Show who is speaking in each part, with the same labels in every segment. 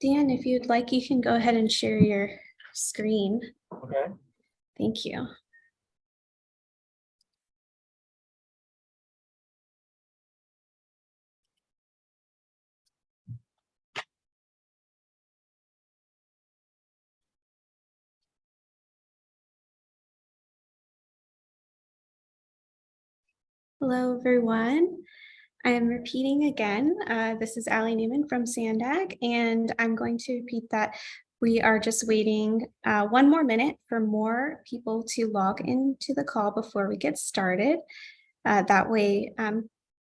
Speaker 1: Dan, if you'd like, you can go ahead and share your screen.
Speaker 2: Okay.
Speaker 1: Thank you. Hello, everyone. I'm repeating again. This is Allie Newman from Sandag, and I'm going to repeat that we are just waiting 1 more minute for more people to log into the call before we get started. That way,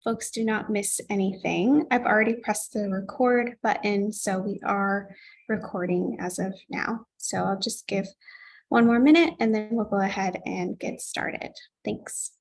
Speaker 1: folks do not miss anything. I've already pressed the record button, so we are recording as of now. So I'll just give 1 more minute and then we'll go ahead and get started. Thanks.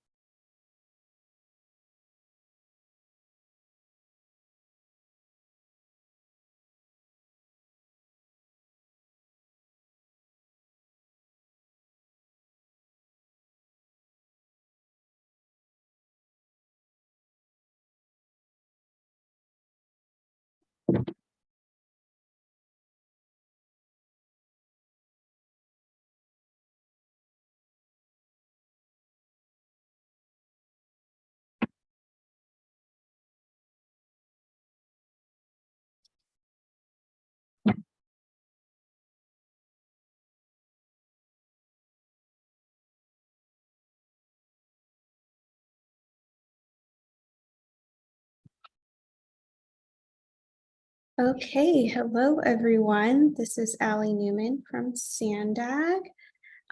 Speaker 1: Okay, hello everyone. This is Allie Newman from Sandag.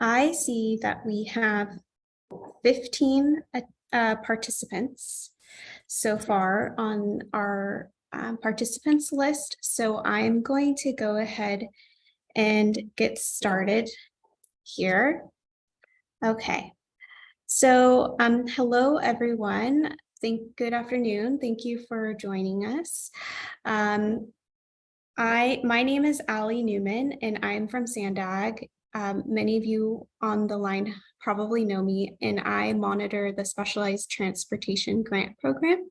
Speaker 1: I see that we have 15 participants so far on our participants list. So I'm going to go ahead and get started here. Okay, so hello everyone. Good afternoon. Thank you for joining us. My name is Allie Newman and I'm from Sandag. Many of you on the line probably know me, and I monitor the Specialized Transportation Grant Program.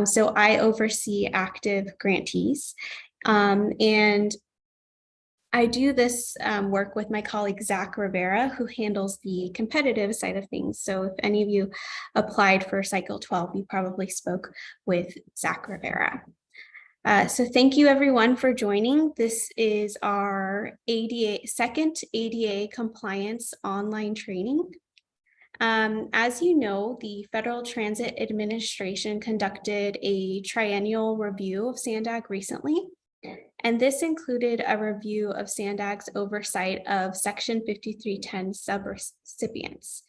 Speaker 1: So I oversee active grantees. And I do this work with my colleague, Zach Rivera, who handles the competitive side of things. So if any of you applied for Cycle 12, you probably spoke with Zach Rivera. So thank you everyone for joining. This is our second ADA compliance online training. As you know, the Federal Transit Administration conducted a triennial review of Sandag recently. And this included a review of Sandag's oversight of Section 5310 subrecipients.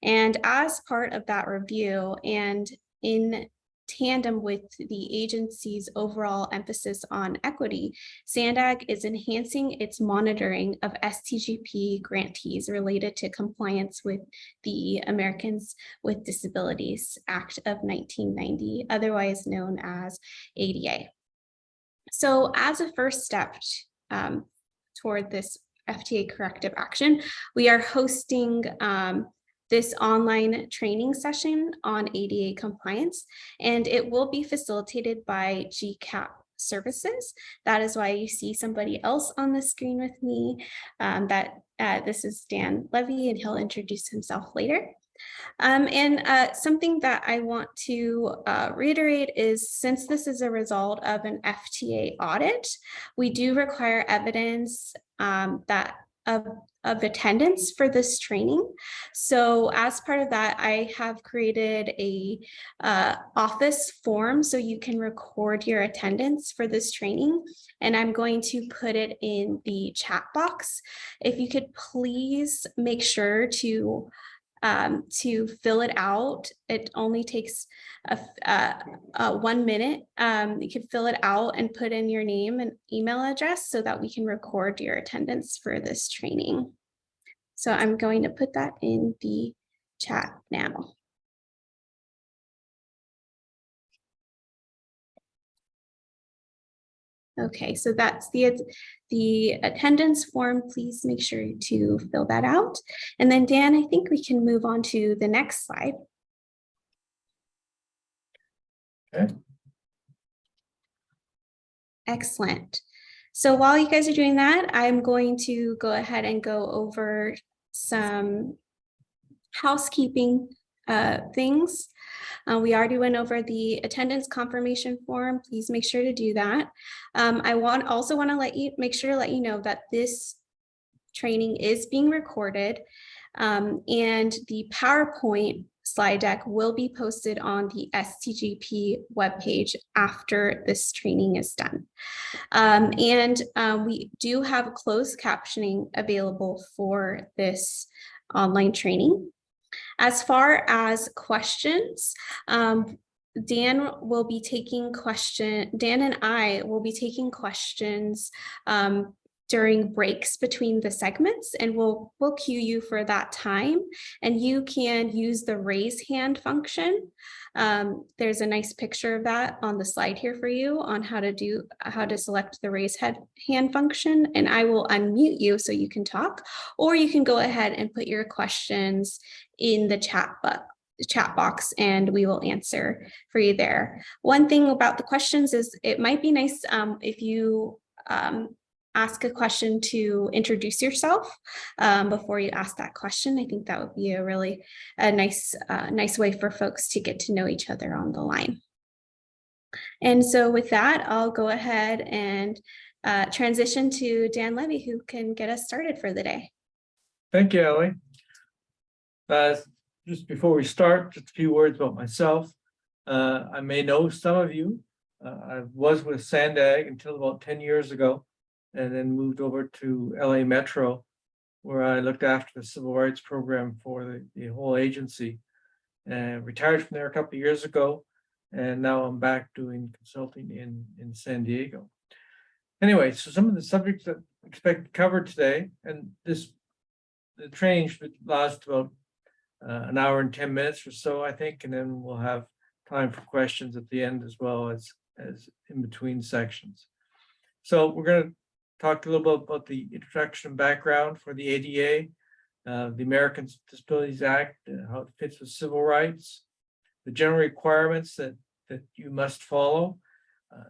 Speaker 1: And as part of that review, and in tandem with the agency's overall emphasis on equity, Sandag is enhancing its monitoring of STGP grantees related to compliance with the Americans with Disabilities Act of 1990, otherwise known as ADA. So as a first step toward this FTA corrective action, we are hosting this online training session on ADA compliance, and it will be facilitated by GCAP services. That is why you see somebody else on the screen with me. This is Dan Levy, and he'll introduce himself later. Something that I want to reiterate is, since this is a result of an FTA audit, we do require evidence of attendance for this training. So as part of that, I have created a office form so you can record your attendance for this training, and I'm going to put it in the chat box. If you could please make sure to fill it out. It only takes 1 minute. You can fill it out and put in your name and email address so that we can record your attendance for this training. So I'm going to put that in the chat now. Okay, so that's the attendance form. Please make sure to fill that out. And then Dan, I think we can move on to the next slide.
Speaker 2: Okay.
Speaker 1: Excellent. So while you guys are doing that, I'm going to go ahead and go over some housekeeping things. We already went over the attendance confirmation form. Please make sure to do that. I also want to make sure to let you know that this training is being recorded, and the PowerPoint slide deck will be posted on the STGP webpage after this training is done. We do have closed captioning available for this online training. As far as questions, Dan and I will be taking questions during breaks between the segments, and we'll cue you for that time, and you can use the raise hand function. There's a nice picture of that on the slide here for you on how to select the raise hand function, and I will unmute you so you can talk, or you can go ahead and put your questions in the chat box and we will answer for you there. One thing about the questions is it might be nice if you ask a question to introduce yourself before you ask that question. I think that would be a really nice way for folks to get to know each other on the line. And so with that, I'll go ahead and transition to Dan Levy, who can get us started for the day.
Speaker 2: Thank you, Ellie. Just before we start, just a few words about myself. I may know some of you. I was with Sandag until about 10 years ago, and then moved over to LA Metro, where I looked after the civil rights program for the whole agency. And retired from there a couple of years ago, and now I'm back doing consulting in San Diego. Anyway, so some of the subjects that I expect to cover today, and the training should last about an hour and 10 minutes or so, I think, and then we'll have time for questions at the end as well as in between sections. So we're going to talk a little bit about the introduction and background for the ADA, the Americans with Disabilities Act, how it fits with civil rights, the general requirements that you must follow,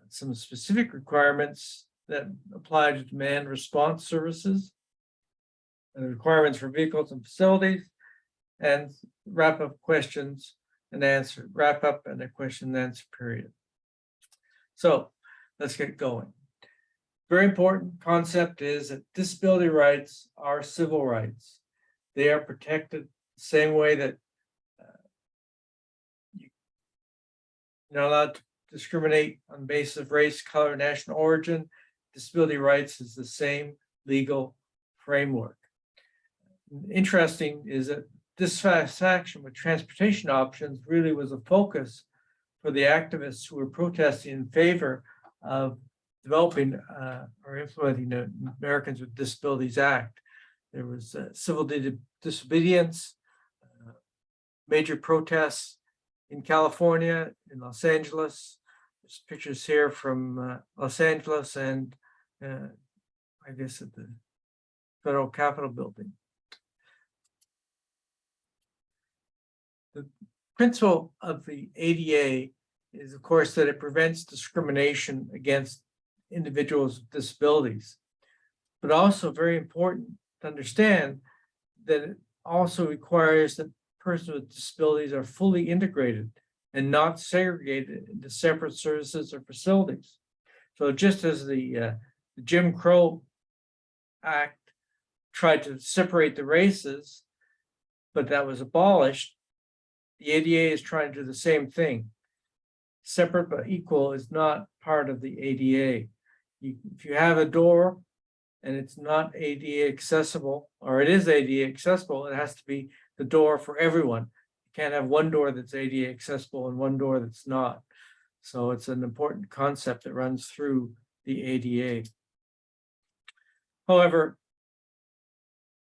Speaker 2: some specific requirements that apply to demand response services, and the requirements for vehicles and facilities, and wrap up questions and answer, wrap up and a question and answer period. So let's get going. Very important concept is that disability rights are civil rights. They are protected the same way that you're not allowed to discriminate on the basis of race, color, national origin. Disability rights is the same legal framework. Interesting is that dissatisfaction with transportation options really was a focus for the activists who were protesting in favor of developing or implementing the Americans with Disabilities Act. There was civil disobedience, major protests in California, in Los Angeles. There's pictures here from Los Angeles and I guess at the Federal Capitol building. The principle of the ADA is, of course, that it prevents discrimination against individuals with disabilities, but also very important to understand that it also requires that persons with disabilities are fully integrated and not segregated into separate services or facilities. So just as the Jim Crow Act tried to separate the races, but that was abolished, the ADA is trying to do the same thing. Separate but equal is not part of the ADA. If you have a door and it's not ADA accessible, or it is ADA accessible, it has to be the door for everyone. You can't have one door that's ADA accessible and one door that's not. So it's an important concept that runs through the ADA. However,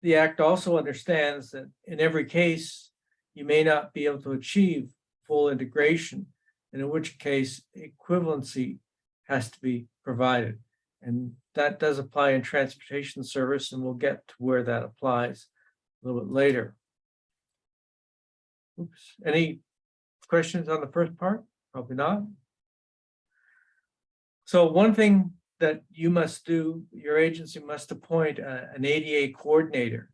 Speaker 2: the Act also understands that in every case, you may not be able to achieve full integration, and in which case equivalency has to be provided. And that does apply in transportation service, and we'll get to where that applies a little bit later. Oops. Any questions on the first part? Probably not. So one thing that you must do, your agency must appoint an ADA coordinator.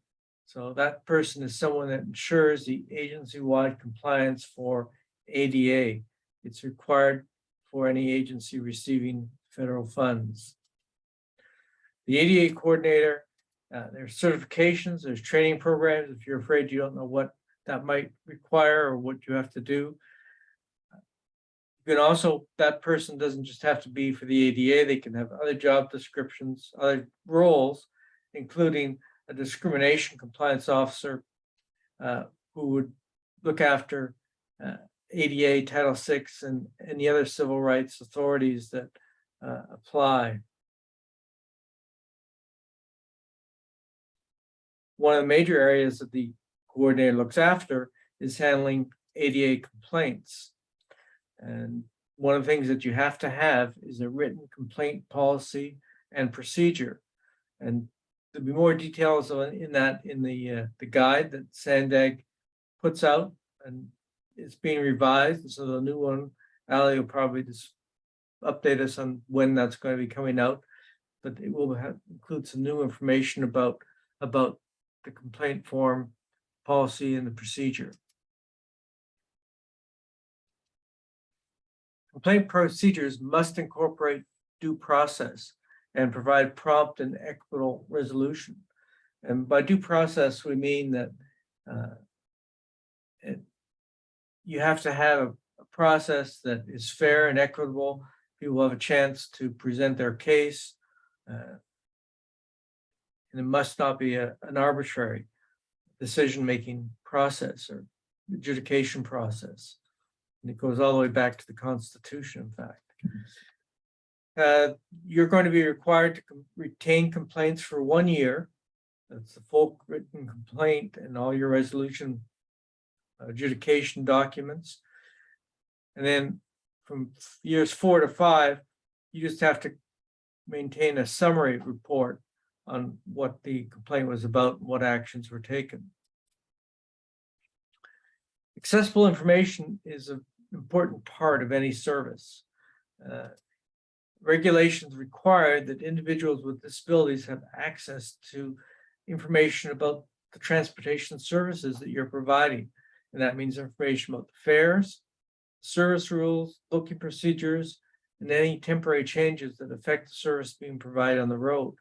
Speaker 2: So that person is someone that ensures the agency-wide compliance for ADA. It's required for any agency receiving federal funds. The ADA coordinator, there's certifications, there's training programs. If you're afraid you don't know what that might require or what you have to do. You can also, that person doesn't just have to be for the ADA, they can have other job descriptions, other roles, including a discrimination compliance officer who would look after ADA, Title VI, and any other civil rights authorities that apply. One of the major areas that the coordinator looks after is handling ADA complaints. And one of the things that you have to have is a written complaint policy and procedure. And there'll be more details in that in the guide that Sandag puts out, and it's being revised. And so the new one, Ali will probably just update us on when that's going to be coming out, but it will include some new information about the complaint form, policy, and the procedure. Complaint procedures must incorporate due process and provide prompt and equitable resolution. And by due process, we mean that you have to have a process that is fair and equitable. People have a chance to present their case, and it must not be an arbitrary decision-making process or adjudication process. And it goes all the way back to the Constitution, in fact. You're going to be required to retain complaints for 1 year. That's the full written complaint and all your resolution adjudication documents. And then from years 4 to 5, you just have to maintain a summary report on what the complaint was about and what actions were taken. Accessible information is an important part of any service. Regulations require that individuals with disabilities have access to information about the transportation services that you're providing. And that means information about the fares, service rules, booking procedures, and any temporary changes that affect the service being provided on the road.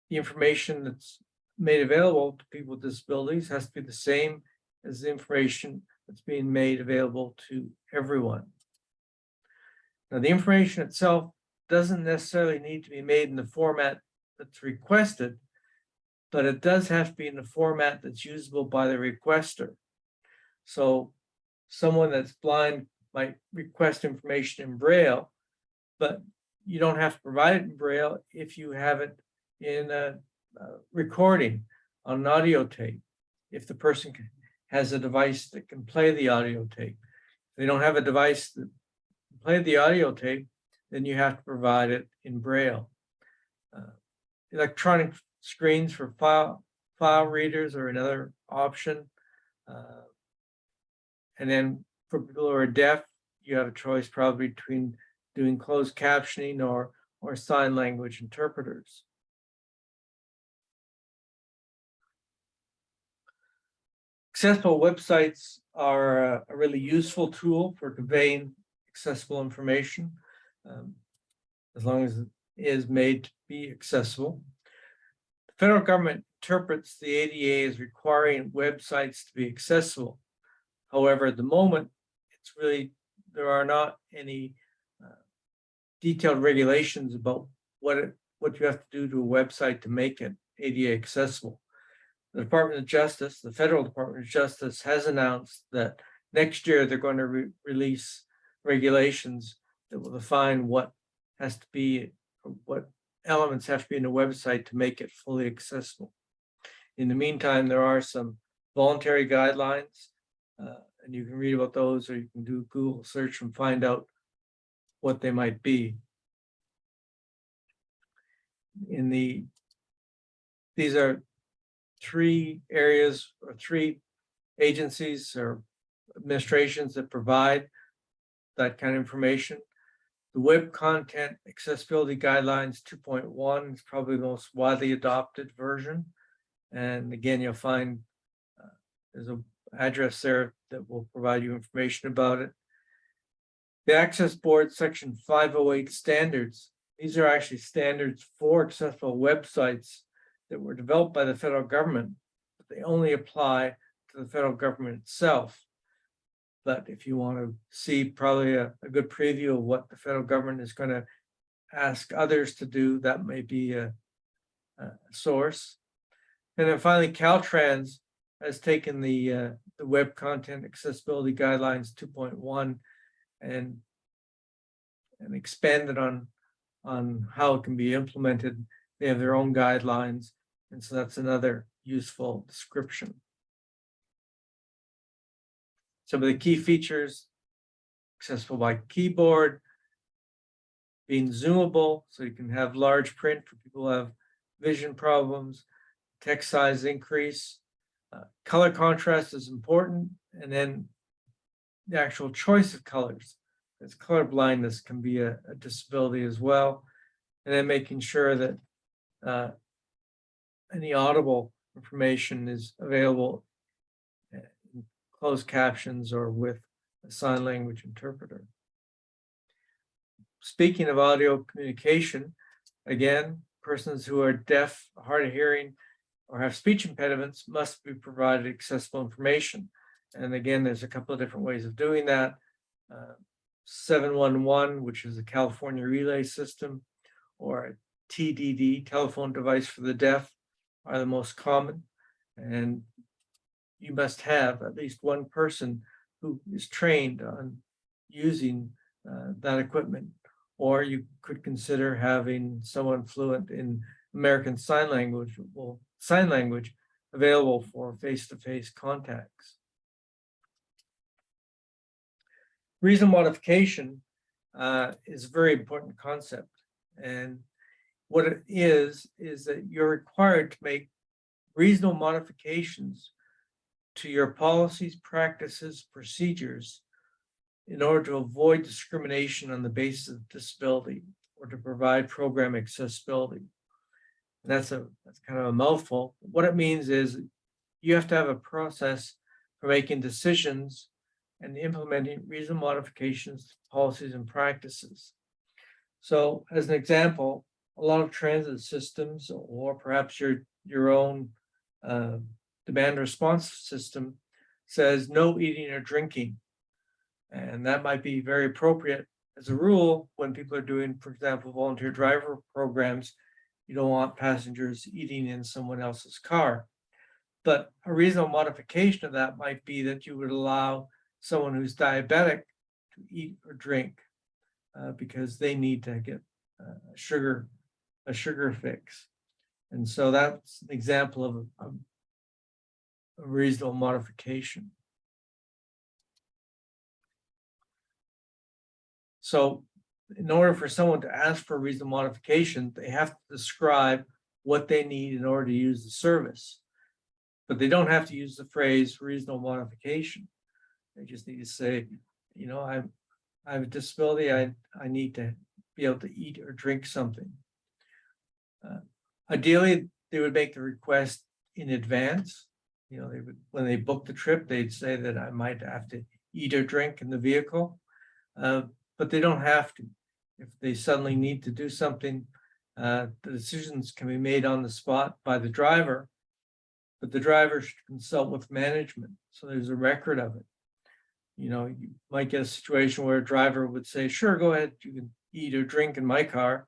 Speaker 2: The information that's made available to people with disabilities has to be the same as the information that's being made available to everyone. Now, the information itself doesn't necessarily need to be made in the format that's requested, but it does have to be in the format that's usable by the requester. So someone that's blind might request information in Braille, but you don't have to provide it in Braille if you have it in a recording on an audio tape. If the person has a device that can play the audio tape. If they don't have a device that can play the audio tape, then you have to provide it in Braille. Electronic screens for file readers are another option. And then for people who are deaf, you have a choice probably between doing closed captioning or sign language interpreters. Accessible websites are a really useful tool for conveying accessible information, as long as it is made to be accessible. The federal government interprets the ADA as requiring websites to be accessible. However, at the moment, there are not any detailed regulations about what you have to do to a website to make it ADA accessible. The Department of Justice, the Federal Department of Justice, has announced that next year they're going to release regulations that will define what has to be, what elements have to be in a website to make it fully accessible. In the meantime, there are some voluntary guidelines, and you can read about those, or you can do a Google search and find out what they might be. These are 3 areas or 3 agencies or administrations that provide that kind of information. The Web Content Accessibility Guidelines 2.1 is probably the most widely adopted version. And again, you'll find there's an address there that will provide you information about it. The Access Board Section 508 standards. These are actually standards for accessible websites that were developed by the federal government, but they only apply to the federal government itself. But if you want to see probably a good preview of what the federal government is going to ask others to do, that may be a source. And then finally, Caltrans has taken the Web Content Accessibility Guidelines 2.1 and expanded on how it can be implemented. They have their own guidelines, and so that's another useful description. Some of the key features: accessible by keyboard, being zoomable, so you can have large print for people who have vision problems, text size increase, color contrast is important, and then the actual choice of colors, because color blindness can be a disability as well, and then making sure that any audible information is available in closed captions or with a sign language interpreter. Speaking of audio communication, again, persons who are deaf, hard of hearing, or have speech impediments must be provided accessible information. And again, there's a couple of different ways of doing that. 711, which is a California relay system, or a TDD, telephone device for the deaf, are the most common. And you must have at least one person who is trained on using that equipment. Or you could consider having someone fluent in American Sign Language available for face-to-face contacts. Reasonable modification is a very important concept. And what it is that you're required to make reasonable modifications to your policies, practices, procedures in order to avoid discrimination on the basis of disability or to provide program accessibility. And that's kind of a mouthful. What it means is you have to have a process for making decisions and implementing reasonable modifications to policies and practices. So as an example, a lot of transit systems, or perhaps your own demand response system, says no eating or drinking. And that might be very appropriate as a rule when people are doing, for example, volunteer driver programs. You don't want passengers eating in someone else's car. But a reasonable modification of that might be that you would allow someone who's diabetic to eat or drink because they need to get a sugar fix. And so that's an example of a reasonable modification. So in order for someone to ask for a reasonable modification, they have to describe what they need in order to use the service. But they don't have to use the phrase reasonable modification. They just need to say, you know, I have a disability, I need to be able to eat or drink something. Ideally, they would make the request in advance. You know, when they book the trip, they'd say that I might have to eat or drink in the vehicle, but they don't have to. If they suddenly need to do something, the decisions can be made on the spot by the driver, but the driver should consult with management, so there's a record of it. You know, you might get a situation where a driver would say, sure, go ahead, you can eat or drink in my car,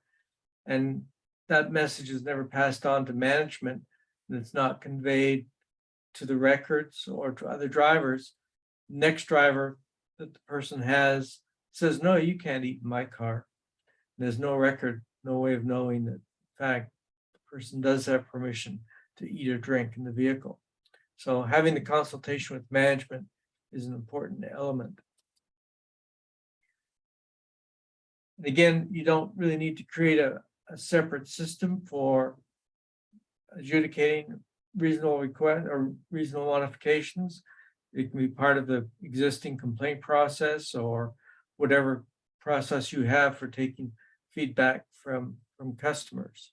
Speaker 2: and that message is never passed on to management, and it's not conveyed to the records or to other drivers. Next driver that the person has says, no, you can't eat in my car. And there's no record, no way of knowing that, in fact, the person does have permission to eat or drink in the vehicle. So having the consultation with management is an important element. And again, you don't really need to create a separate system for adjudicating reasonable request or reasonable modifications. It can be part of the existing complaint process or whatever process you have for taking feedback from customers.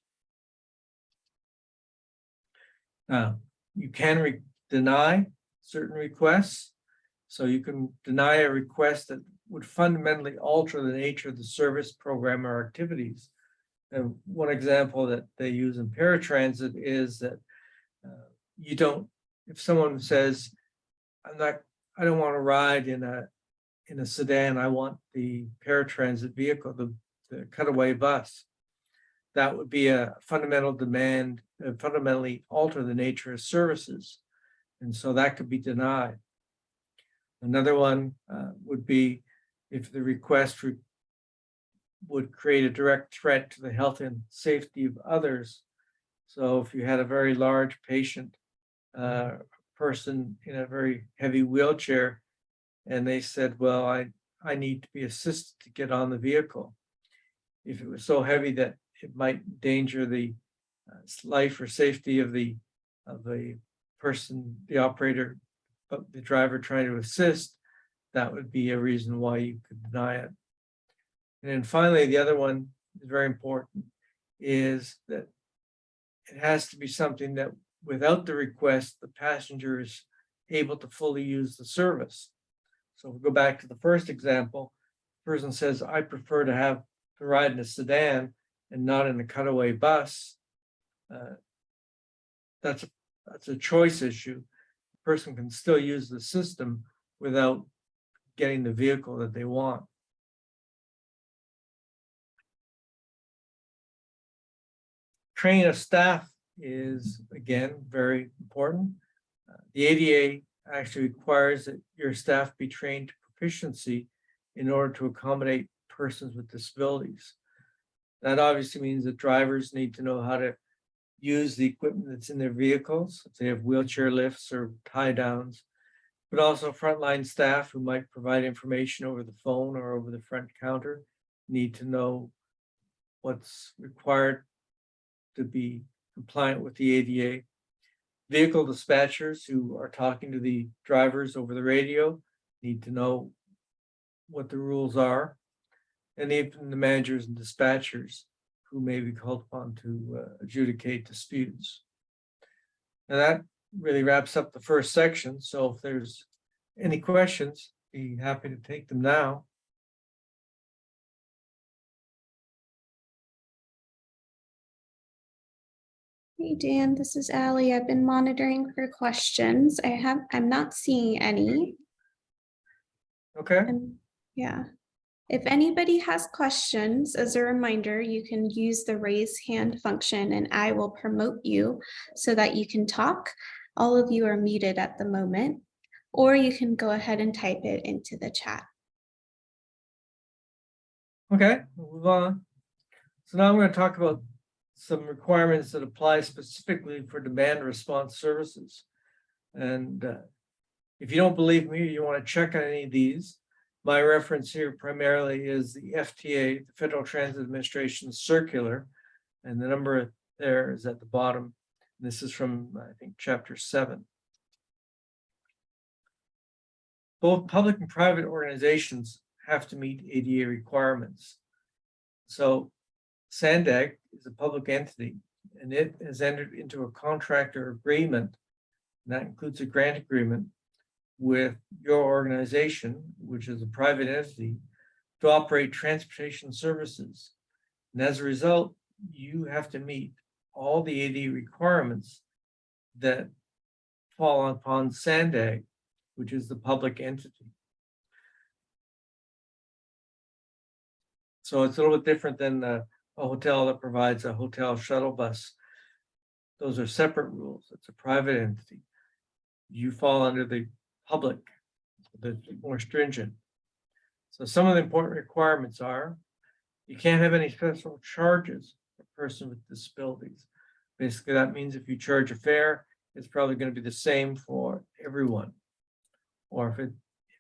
Speaker 2: You can deny certain requests. So you can deny a request that would fundamentally alter the nature of the service, program, or activities. And one example that they use in paratransit is that you don't, if someone says, I don't want to ride in a sedan, I want the paratransit vehicle, the cutaway bus. That would be a fundamental demand, fundamentally alter the nature of services. And so that could be denied. Another one would be if the request would create a direct threat to the health and safety of others. So if you had a very large patient, person in a very heavy wheelchair, and they said, well, I need to be assisted to get on the vehicle. If it was so heavy that it might endanger the life or safety of the person, the operator, the driver trying to assist, that would be a reason why you could deny it. And then finally, the other one is very important, is that it has to be something that without the request, the passenger is able to fully use the service. So if we go back to the first example, the person says, I prefer to ride in a sedan and not in a cutaway bus. That's a choice issue. The person can still use the system without getting the vehicle that they want. Training of staff is, again, very important. The ADA actually requires that your staff be trained to proficiency in order to accommodate persons with disabilities. That obviously means that drivers need to know how to use the equipment that's in their vehicles, if they have wheelchair lifts or tie downs, but also frontline staff who might provide information over the phone or over the front counter need to know what's required to be compliant with the ADA. Vehicle dispatchers who are talking to the drivers over the radio need to know what the rules are, and even the managers and dispatchers who may be called upon to adjudicate disputes. And that really wraps up the first section. So if there's any questions, be happy to take them now.
Speaker 1: Hey Dan, this is Allie. I've been monitoring for questions. I'm not seeing any.
Speaker 2: Okay.
Speaker 1: Yeah. If anybody has questions, as a reminder, you can use the raise hand function and I will promote you so that you can talk. All of you are muted at the moment, or you can go ahead and type it into the chat.
Speaker 2: Okay, we'll move on. So now I'm going to talk about some requirements that apply specifically for demand response services. And if you don't believe me, or you want to check on any of these, my reference here primarily is the FTA, the Federal Transit Administration circular, and the number there is at the bottom. This is from, I think, Chapter 7. Both public and private organizations have to meet ADA requirements. So SANDAG is a public entity, and it has entered into a contractor agreement, and that includes a grant agreement with your organization, which is a private entity, to operate transportation services. And as a result, you have to meet all the ADA requirements that fall upon SANDAG, which is the public entity. So it's a little bit different than a hotel that provides a hotel shuttle bus. Those are separate rules. It's a private entity. You fall under the public, the more stringent. So some of the important requirements are, you can't have any special charges for a person with disabilities. Basically, that means if you charge a fare, it's probably going to be the same for everyone. Or if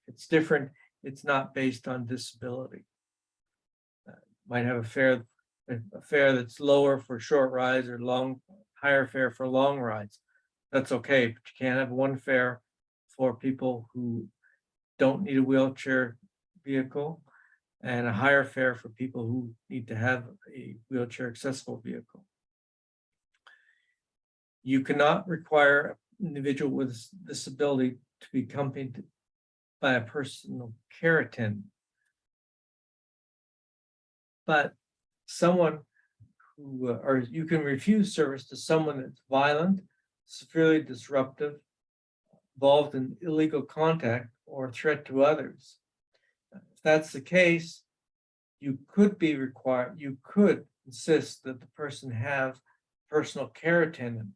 Speaker 2: it's different, it's not based on disability. Might have a fare that's lower for short rides or higher fare for long rides. That's okay, but you can't have one fare for people who don't need a wheelchair vehicle, and a higher fare for people who need to have a wheelchair accessible vehicle. You cannot require an individual with a disability to be accompanied by a personal care attendant. But someone who, or you can refuse service to someone that's violent, severely disruptive, involved in illegal contact, or threat to others. If that's the case, you could insist that the person have personal care attendant,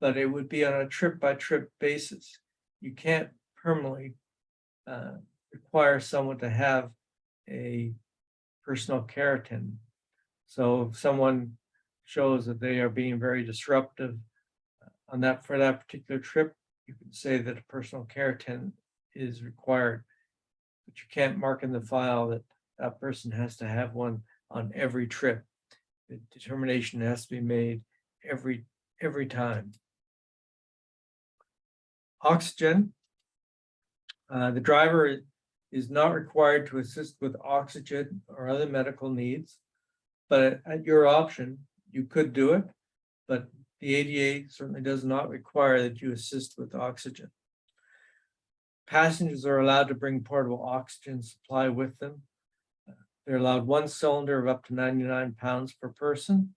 Speaker 2: but it would be on a trip-by-trip basis. You can't permanently require someone to have a personal care attendant. So if someone shows that they are being very disruptive for that particular trip, you can say that a personal care attendant is required, but you can't mark in the file that that person has to have one on every trip. The determination has to be made every time. Oxygen. The driver is not required to assist with oxygen or other medical needs, but at your option, you could do it, but the ADA certainly does not require that you assist with oxygen. Passengers are allowed to bring portable oxygen supply with them. They're allowed one cylinder of up to 99 pounds per person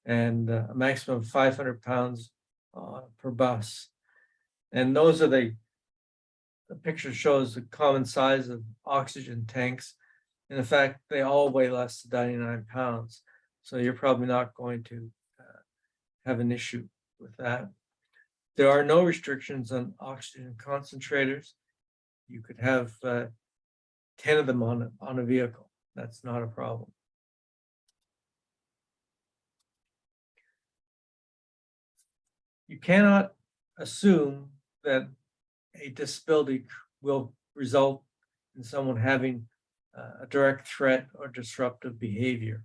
Speaker 2: and a maximum of 500 pounds per bus. And those are the picture shows the common size of oxygen tanks. And in fact, they all weigh less than 99 pounds. So you're probably not going to have an issue with that. There are no restrictions on oxygen concentrators. You could have 10 of them on a vehicle. That's not a problem. You cannot assume that a disability will result in someone having a direct threat or disruptive behavior.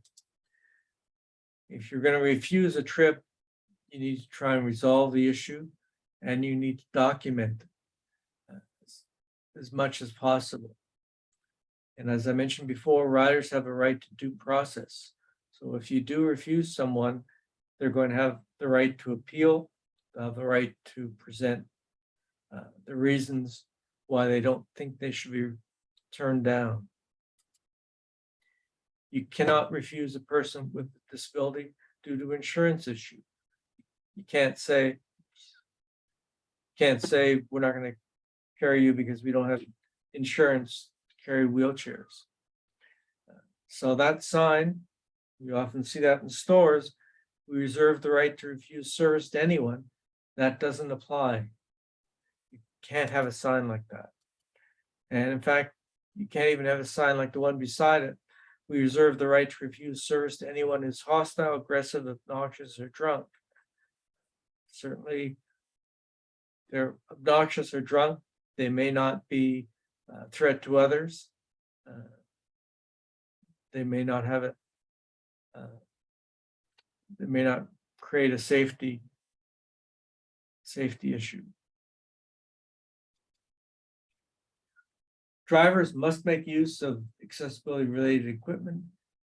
Speaker 2: If you're going to refuse a trip, you need to try and resolve the issue, and you need to document as much as possible. And as I mentioned before, riders have a right to due process. So if you do refuse someone, they're going to have the right to appeal, they'll have the right to present the reasons why they don't think they should be turned down. You cannot refuse a person with a disability due to insurance issue. You can't say we're not going to carry you because we don't have insurance to carry wheelchairs. So that sign, we often see that in stores, we reserve the right to refuse service to anyone. That doesn't apply. You can't have a sign like that. And in fact, you can't even have a sign like the one beside it. We reserve the right to refuse service to anyone who's hostile, aggressive, obnoxious, or drunk. Certainly, they're obnoxious or drunk. They may not be a threat to others. They may not have it. They may not create a safety issue. Drivers must make use of accessibility related equipment.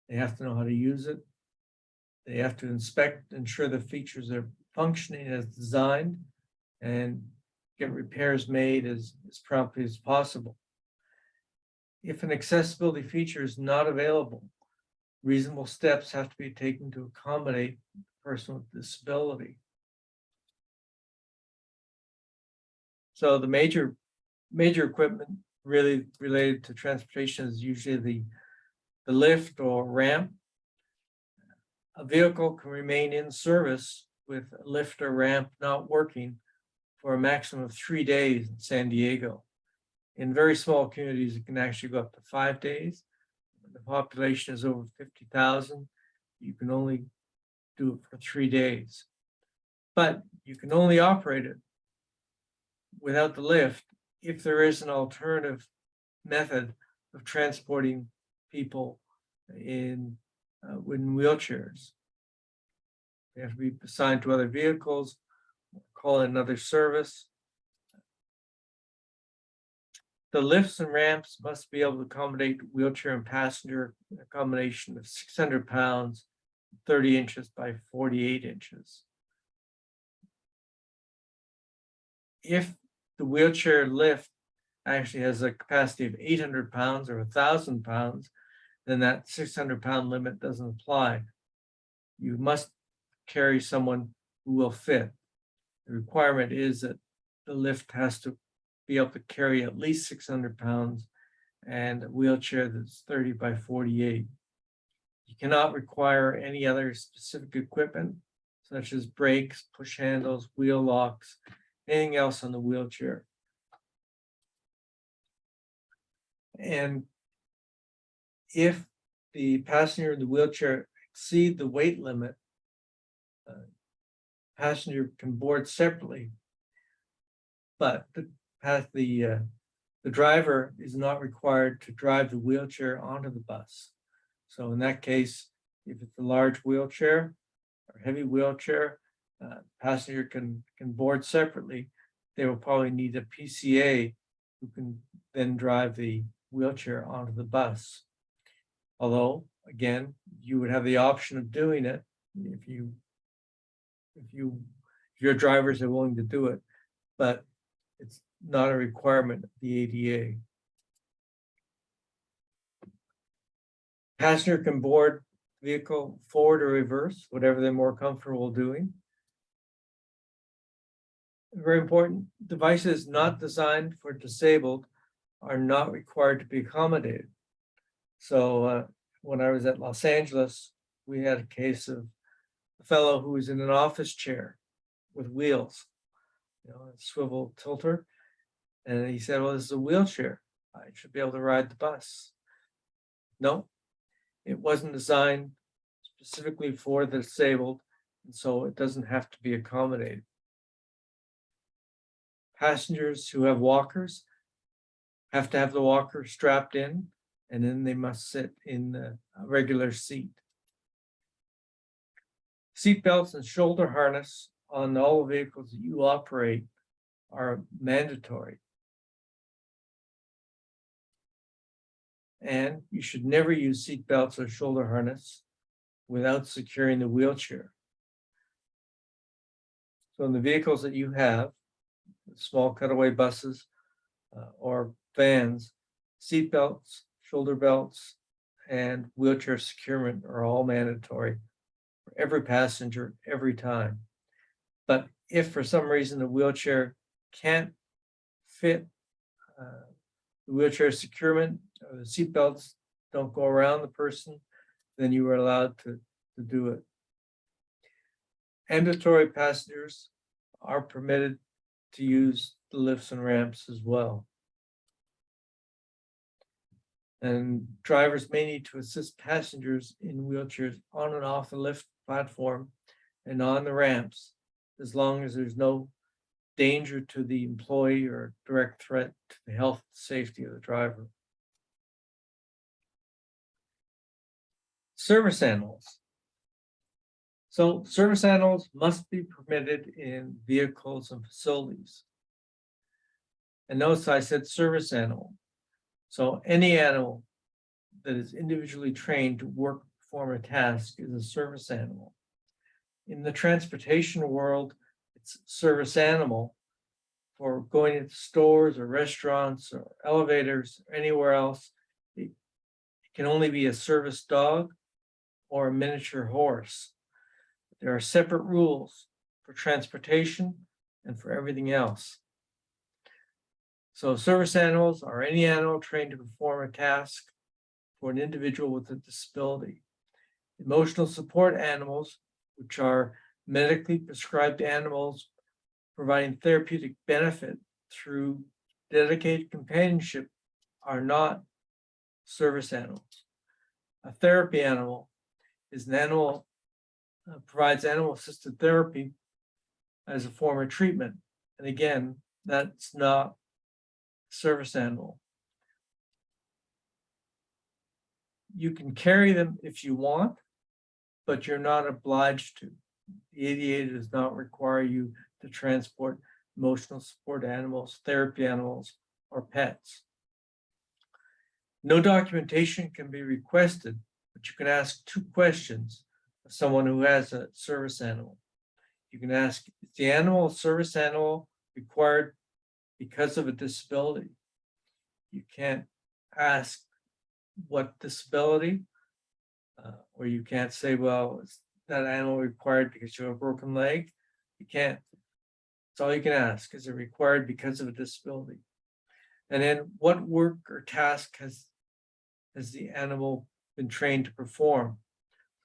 Speaker 2: They have to know how to use it. They have to inspect, ensure the features are functioning as designed, and get repairs made as promptly as possible. If an accessibility feature is not available, reasonable steps have to be taken to accommodate the person with disability. So the major equipment really related to transportation is usually the lift or ramp. A vehicle can remain in service with a lift or ramp not working for a maximum of 3 days in San Diego. In very small communities, it can actually go up to 5 days. When the population is over 50,000, you can only do it for 3 days. But you can only operate it without the lift if there is an alternative method of transporting people in wheelchairs. They have to be assigned to other vehicles, call in another service. The lifts and ramps must be able to accommodate wheelchair and passenger, a combination of 600 pounds, 30 inches by 48 inches. If the wheelchair lift actually has a capacity of 800 pounds or 1,000 pounds, then that 600-pound limit doesn't apply. You must carry someone who will fit. The requirement is that the lift has to be able to carry at least 600 pounds and a wheelchair that's 30 by 48. You cannot require any other specific equipment, such as brakes, push handles, wheel locks, anything else on the wheelchair. And if the passenger in the wheelchair exceed the weight limit, passenger can board separately, but the driver is not required to drive the wheelchair onto the bus. So in that case, if it's a large wheelchair or heavy wheelchair, passenger can board separately. They will probably need a PCA who can then drive the wheelchair onto the bus. Although, again, you would have the option of doing it if your drivers are willing to do it, but it's not a requirement of the ADA. Passenger can board vehicle forward or reverse, whatever they're more comfortable doing. Very important, devices not designed for disabled are not required to be accommodated. So when I was at Los Angeles, we had a case of a fellow who was in an office chair with wheels, a swivel tilter. And he said, well, this is a wheelchair. I should be able to ride the bus. No, it wasn't designed specifically for the disabled, and so it doesn't have to be accommodated. Passengers who have walkers have to have the walker strapped in, and then they must sit in a regular seat. Seat belts and shoulder harness on all the vehicles that you operate are mandatory. And you should never use seat belts or shoulder harness without securing the wheelchair. So in the vehicles that you have, small cutaway buses or vans, seat belts, shoulder belts, and wheelchair securement are all mandatory for every passenger every time. But if for some reason the wheelchair can't fit the wheelchair securement, or the seat belts don't go around the person, then you are allowed to do it. Ambulatory passengers are permitted to use the lifts and ramps as well. And drivers may need to assist passengers in wheelchairs on and off the lift platform and on the ramps, as long as there's no danger to the employee or direct threat to the health and safety of the driver. Service animals. So service animals must be permitted in vehicles and facilities. And notice I said service animal. So any animal that is individually trained to work, perform a task is a service animal. In the transportation world, it's service animal for going into stores or restaurants or elevators or anywhere else. It can only be a service dog or a miniature horse. There are separate rules for transportation and for everything else. So service animals are any animal trained to perform a task for an individual with a disability. Emotional support animals, which are medically prescribed animals providing therapeutic benefit through dedicated companionship, are not service animals. A therapy animal is an animal provides animal-assisted therapy as a form of treatment. And again, that's not service animal. You can carry them if you want, but you're not obliged to. The ADA does not require you to transport emotional support animals, therapy animals, or pets. No documentation can be requested, but you can ask 2 questions of someone who has a service animal. You can ask, is the animal a service animal required because of a disability? You can't ask what disability, or you can't say, well, is that animal required because you have a broken leg? You can't. That's all you can ask. Is it required because of a disability? And then what work or task has the animal been trained to perform?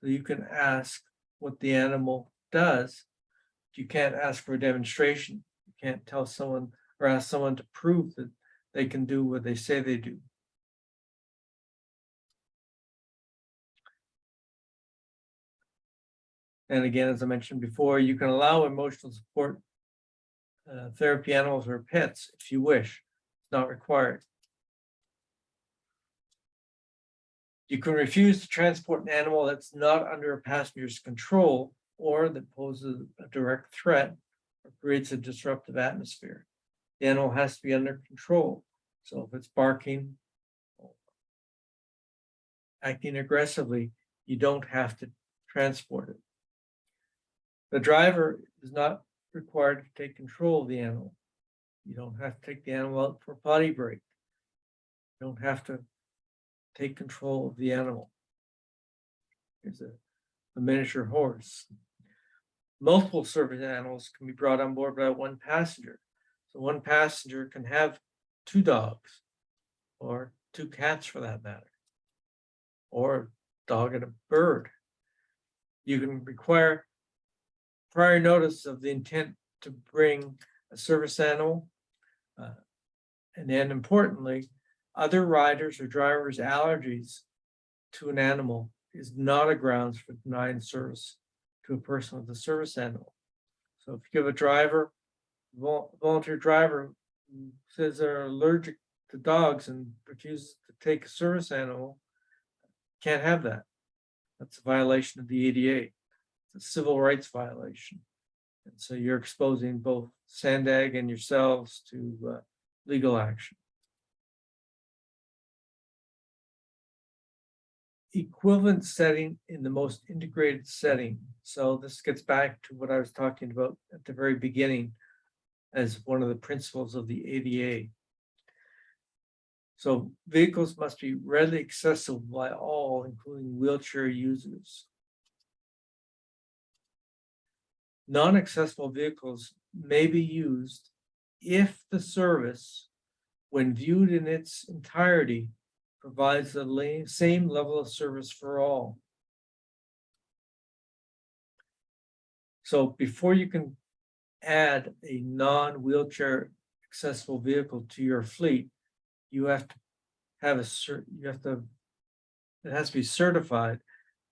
Speaker 2: So you can ask what the animal does. You can't ask for a demonstration. You can't tell someone or ask someone to prove that they can do what they say they do. And again, as I mentioned before, you can allow emotional support therapy animals or pets if you wish. It's not required. You can refuse to transport an animal that's not under a passenger's control or that poses a direct threat or creates a disruptive atmosphere. The animal has to be under control. So if it's barking, acting aggressively, you don't have to transport it. The driver is not required to take control of the animal. You don't have to take the animal out for a potty break. You don't have to take control of the animal. Here's a miniature horse. Multiple service animals can be brought on board by 1 passenger. So 1 passenger can have 2 dogs or 2 cats for that matter, or a dog and a bird. You can require prior notice of the intent to bring a service animal. And then importantly, other riders or drivers' allergies to an animal is not a grounds for denying service to a person with a service animal. So if you have a driver, volunteer driver who says they're allergic to dogs and refuses to take a service animal, can't have that. That's a violation of the ADA. It's a civil rights violation. And so you're exposing both Sandag and yourselves to legal action. Equivalent setting in the most integrated setting. So this gets back to what I was talking about at the very beginning as one of the principles of the ADA. So vehicles must be readily accessible by all, including wheelchair users. Non-accessible vehicles may be used if the service, when viewed in its entirety, provides the same level of service for all. So before you can add a non-wheelchair accessible vehicle to your fleet, you have to have it has to be certified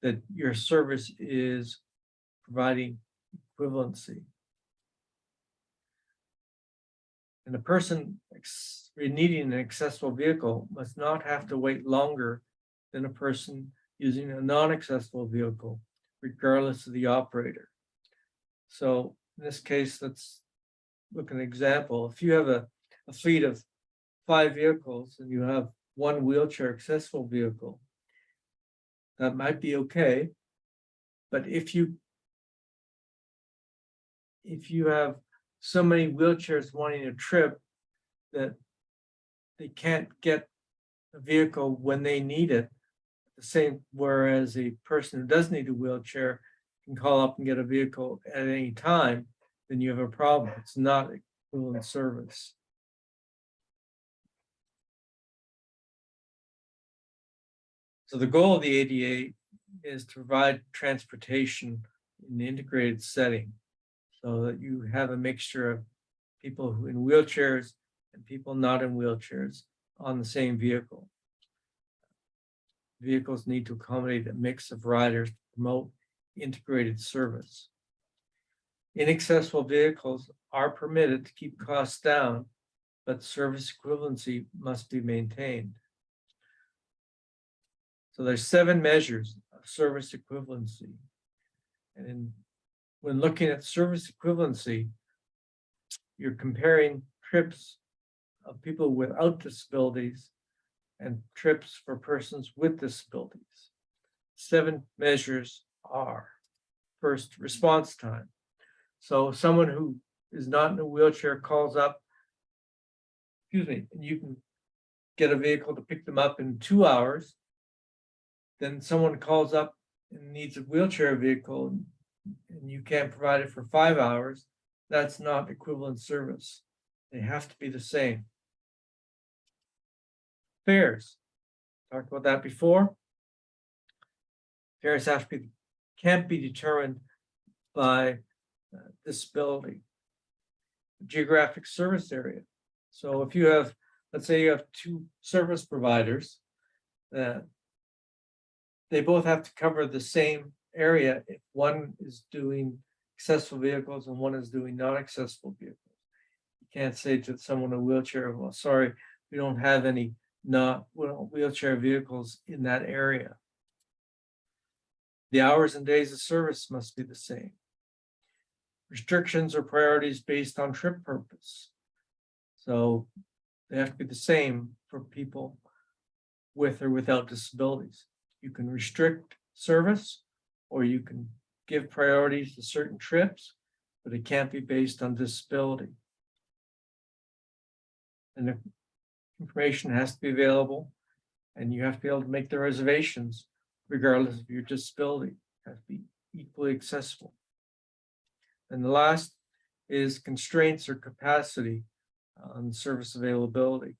Speaker 2: that your service is providing equivalency. And the person needing an accessible vehicle must not have to wait longer than a person using a non-accessible vehicle, regardless of the operator. So in this case, let's look at an example. If you have a fleet of 5 vehicles and you have 1 wheelchair accessible vehicle, that might be okay. But if you have so many wheelchairs wanting a trip that they can't get a vehicle when they need it, whereas a person who does need a wheelchair can call up and get a vehicle at any time, then you have a problem. It's not equivalent service. So the goal of the ADA is to provide transportation in an integrated setting so that you have a mixture of people who in wheelchairs and people not in wheelchairs on the same vehicle. Vehicles need to accommodate a mix of riders to promote integrated service. Inaccessible vehicles are permitted to keep costs down, but service equivalency must be maintained. So there's 7 measures of service equivalency. And when looking at service equivalency, you're comparing trips of people without disabilities and trips for persons with disabilities. 7 measures are: first, response time. So someone who is not in a wheelchair calls up, and you can get a vehicle to pick them up in 2 hours. Then someone calls up and needs a wheelchair vehicle and you can't provide it for 5 hours. That's not equivalent service. They have to be the same. Fares, talked about that before. Fares can't be determined by disability. Geographic service area. So if you have, let's say you have 2 service providers, they both have to cover the same area if one is doing accessible vehicles and one is doing non-accessible vehicles. You can't say to someone in a wheelchair, well, sorry, we don't have any wheelchair vehicles in that area. The hours and days of service must be the same. Restrictions or priorities based on trip purpose. So they have to be the same for people with or without disabilities. You can restrict service or you can give priorities to certain trips, but it can't be based on disability. And the information has to be available and you have to be able to make the reservations regardless of your disability. It has to be equally accessible. And the last is constraints or capacity on service availability.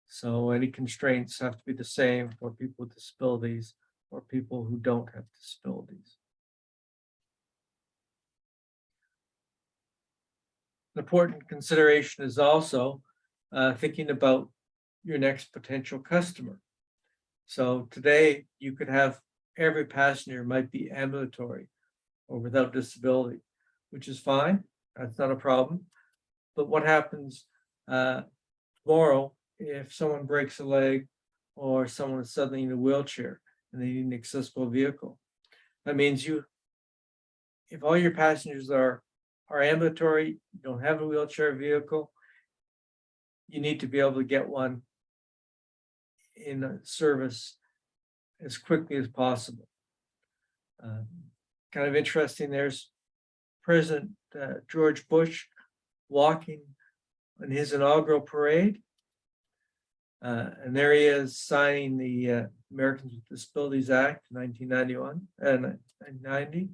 Speaker 2: So any constraints have to be the same for people with disabilities or people who don't have disabilities. An important consideration is also thinking about your next potential customer. So today you could have every passenger might be ambulatory or without disability, which is fine. That's not a problem. But what happens tomorrow if someone breaks a leg or someone is suddenly in a wheelchair and they need an accessible vehicle? That means if all your passengers are ambulatory, you don't have a wheelchair vehicle, you need to be able to get one in a service as quickly as possible. Kind of interesting, there's President George Bush walking on his inaugural parade. And there he is signing the Americans with Disabilities Act, 1991 and 1990.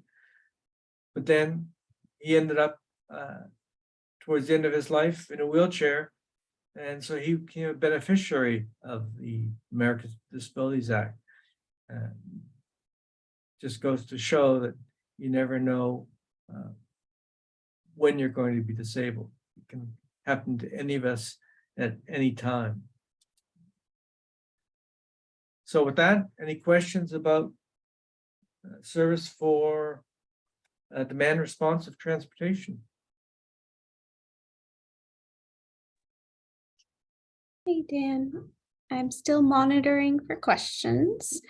Speaker 2: But then he ended up towards the end of his life in a wheelchair. And so he became a beneficiary of the Americans with Disabilities Act. Just goes to show that you never know when you're going to be disabled. It can happen to any of us at any time. So with that, any questions about service for demand responsive transportation?
Speaker 1: Hey, Dan. I'm still monitoring for questions.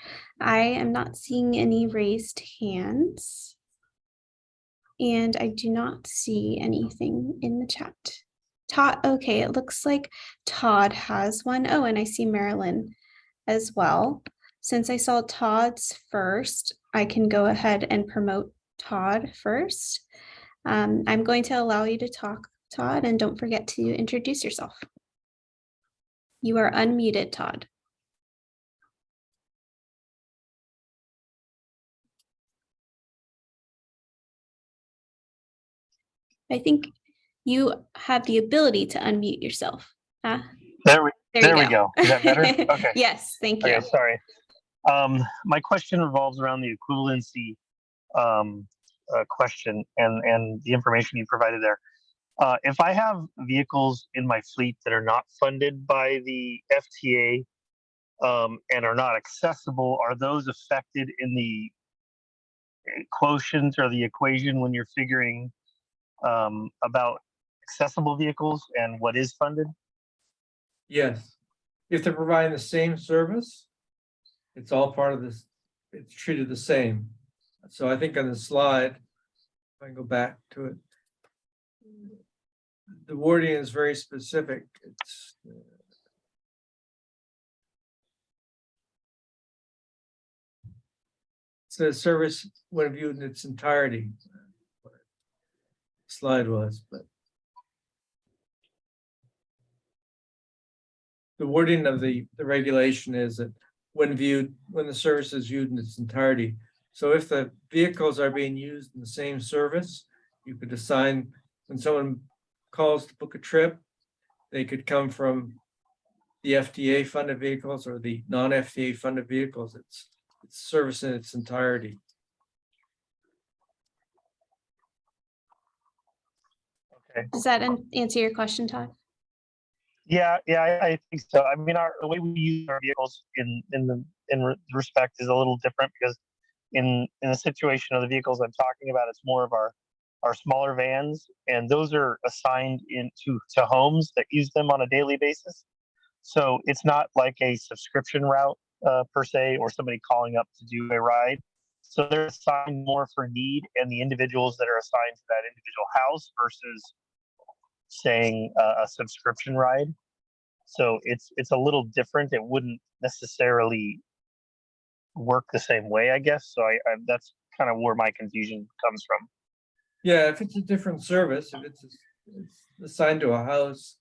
Speaker 1: I am not seeing any raised hands. And I do not see anything in the chat. Todd, okay, it looks like Todd has one. Oh, and I see Marilyn as well. Since I saw Todd's first, I can go ahead and promote Todd first. I'm going to allow you to talk, Todd, and don't forget to introduce yourself. You are unmuted, Todd. I think you have the ability to unmute yourself.
Speaker 3: There we go. Is that better? Okay.
Speaker 1: Yes, thank you.
Speaker 3: Okay, sorry. My question revolves around the equivalency question and the information you provided there. If I have vehicles in my fleet that are not funded by the FTA and are not accessible, are those affected in the quotient or the equation when you're figuring about accessible vehicles and what is funded?
Speaker 2: Yes. If they're providing the same service, it's all part of this, it's treated the same. So I think on the slide, if I can go back to it, the wording is very specific. It's the service when viewed in its entirety. Slide was, but the wording of the regulation is that when the service is viewed in its entirety. So if the vehicles are being used in the same service, you could assign, when someone calls to book a trip, they could come from the FTA funded vehicles or the non-FTA funded vehicles. It's service in its entirety.
Speaker 3: Okay.
Speaker 1: Does that answer your question, Todd?
Speaker 3: Yeah, I think so. I mean, the way we use our vehicles in respect is a little different because in the situation of the vehicles I'm talking about, it's more of our smaller vans, and those are assigned to homes that use them on a daily basis. So it's not like a subscription route per se, or somebody calling up to do a ride. So they're assigned more for need, and the individuals that are assigned to that individual house versus saying a subscription ride. So it's a little different. It wouldn't necessarily work the same way, I guess. So I that's kind of where my confusion comes from.
Speaker 2: Yeah, if it's a different service, if it's assigned to a house,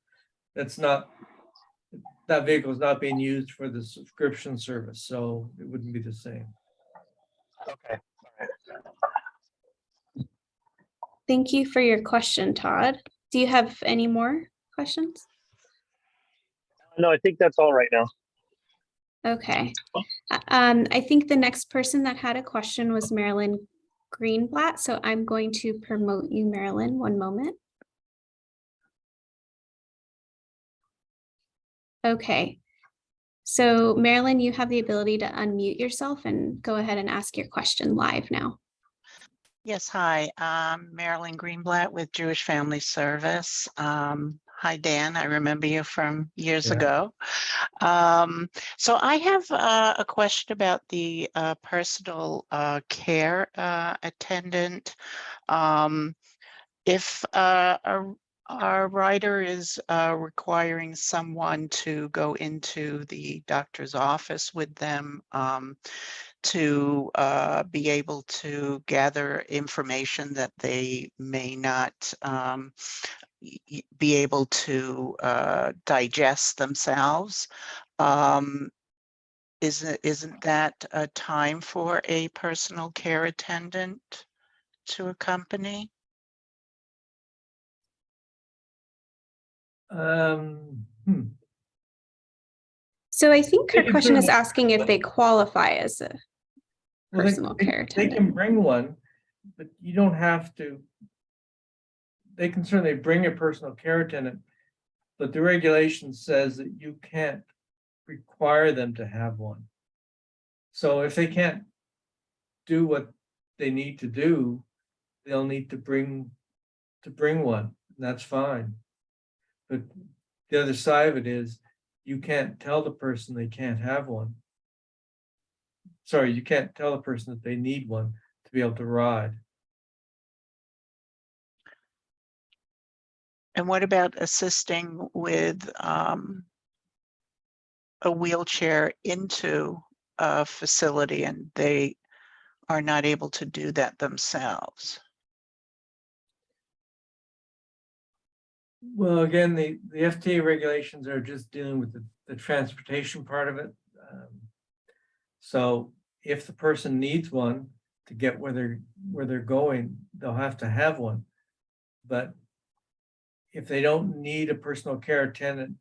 Speaker 2: that vehicle is not being used for the subscription service, so it wouldn't be the same.
Speaker 3: Okay.
Speaker 1: Thank you for your question, Todd. Do you have any more questions?
Speaker 3: No, I think that's all right now.
Speaker 1: Okay. I think the next person that had a question was Marilyn Greenblatt, so I'm going to promote you, Marilyn. One moment. Okay. So Marilyn, you have the ability to unmute yourself and go ahead and ask your question live now.
Speaker 4: Yes, hi, Marilyn Greenblatt with Jewish Family Service. Hi, Dan, I remember you from years ago. So I have a question about the personal care attendant. If our rider is requiring someone to go into the doctor's office with them to be able to gather information that they may not be able to digest themselves, isn't that a time for a personal care attendant to accompany?
Speaker 1: So I think her
Speaker 2: They can
Speaker 1: question is
Speaker 2: certainly-
Speaker 1: asking if they qualify as a
Speaker 2: Well,
Speaker 1: personal care
Speaker 2: They can
Speaker 1: attendant.
Speaker 2: bring one, but you don't have to. They can certainly bring a personal care attendant, but the regulation says that you can't require them to have one. So if they can't do what they need to do, they'll need to bring one, and that's fine. But the other side of it is you can't tell the person they can't have one. Sorry, you can't tell the person that they need one to be able to ride.
Speaker 4: And what about assisting with a wheelchair into a facility and they are not able to do that themselves?
Speaker 2: Well, again, the FTA regulations are just dealing with the transportation part of it. So if the person needs one to get where they're going, they'll have to have one. But if they don't need a personal care attendant